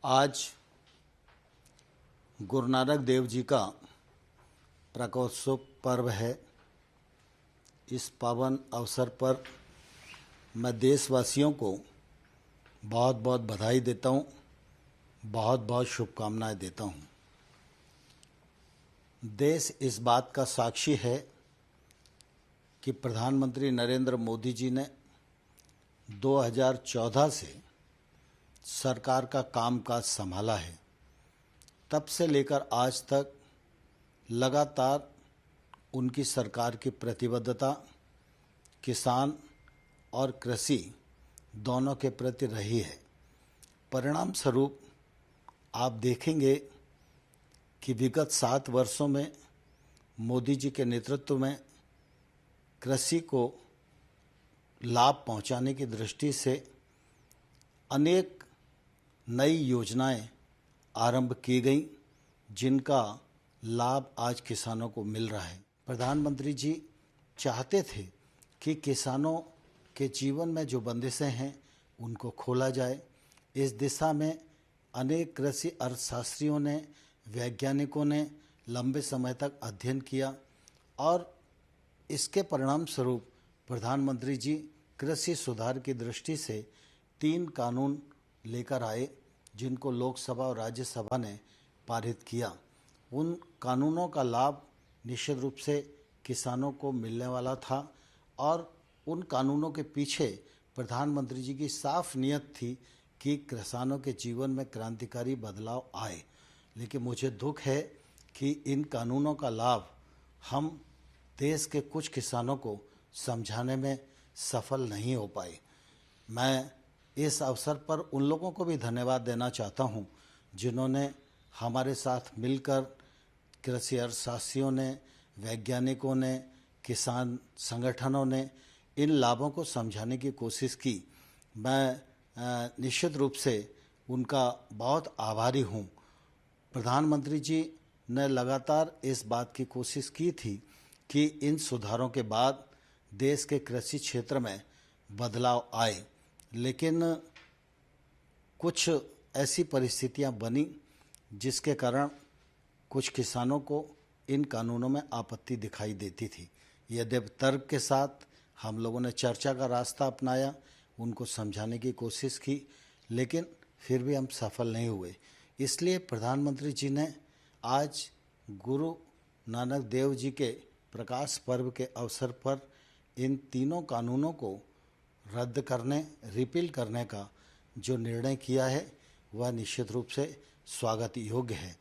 आज गुरु नानक देव जी का प्रकाशोत्सव पर्व है। इस पावन अवसर पर मैं देशवासियों को बहुत बहुत बधाई देता हूँ, बहुत बहुत शुभकामनाएं देता हूँ। देश इस बात का साक्षी है कि प्रधानमंत्री नरेंद्र मोदी जी ने 2014 से सरकार का कामकाज संभाला है। तब से लेकर आज तक लगातार उनकी सरकार की प्रतिबद्धता किसान और कृषि दोनों के प्रति रही है। परिणाम स्वरूप आप देखेंगे कि विगत 7 वर्षों में मोदी जी के नेतृत्व में कृषि को लाभ पहुंचाने की दृष्टि से अनेक नई योजनाएं आरंभ की गई, जिनका लाभ आज किसानों को मिल रहा है। प्रधानमंत्री जी चाहते थे कि किसानों के जीवन में जो बंदिशें हैं उनको खोला जाए। इस दिशा में अनेक कृषि अर्थशास्त्रियों ने, वैज्ञानिकों ने लंबे समय तक अध्ययन किया और इसके परिणाम स्वरूप प्रधानमंत्री जी कृषि सुधार की दृष्टि से 3 कानून लेकर आए, जिनको लोकसभा और राज्यसभा ने पारित किया। उन कानूनों का लाभ निश्चित रूप से किसानों को मिलने वाला था और उन कानूनों के पीछे प्रधानमंत्री जी की साफ नियत थी कि किसानों के जीवन में क्रांतिकारी बदलाव आए। लेकिन मुझे दुख है कि इन कानूनों का लाभ हम देश के कुछ किसानों को समझाने में सफल नहीं हो पाए। मैं इस अवसर पर उन लोगों को भी धन्यवाद देना चाहता हूं, जिन्होंने हमारे साथ मिलकर कृषि अर्थशास्त्रियों ने, वैज्ञानिकों ने, किसान संगठनों ने इन लाभों को समझाने की कोशिश की। मैं निश्चित रूप से उनका बहुत आभारी हूं। प्रधानमंत्री जी ने लगातार इस बात की कोशिश की थी कि इन सुधारों के बाद देश के कृषि क्षेत्र में बदलाव आए, लेकिन कुछ ऐसी परिस्थितियां बनी जिसके कारण कुछ किसानों को इन कानूनों में आपत्ति दिखाई देती थी। यद्यपि तर्क के साथ हम लोगों ने चर्चा का रास्ता अपनाया, उनको समझाने की कोशिश की, लेकिन फिर भी हम सफल नहीं हुए। इसलिए प्रधानमंत्री जी ने आज गुरु नानक देव जी के प्रकाश पर्व के अवसर पर इन तीनों कानूनों को रद्द करने, रिपील करने का जो निर्णय किया है वह निश्चित रूप से स्वागत योग्य है।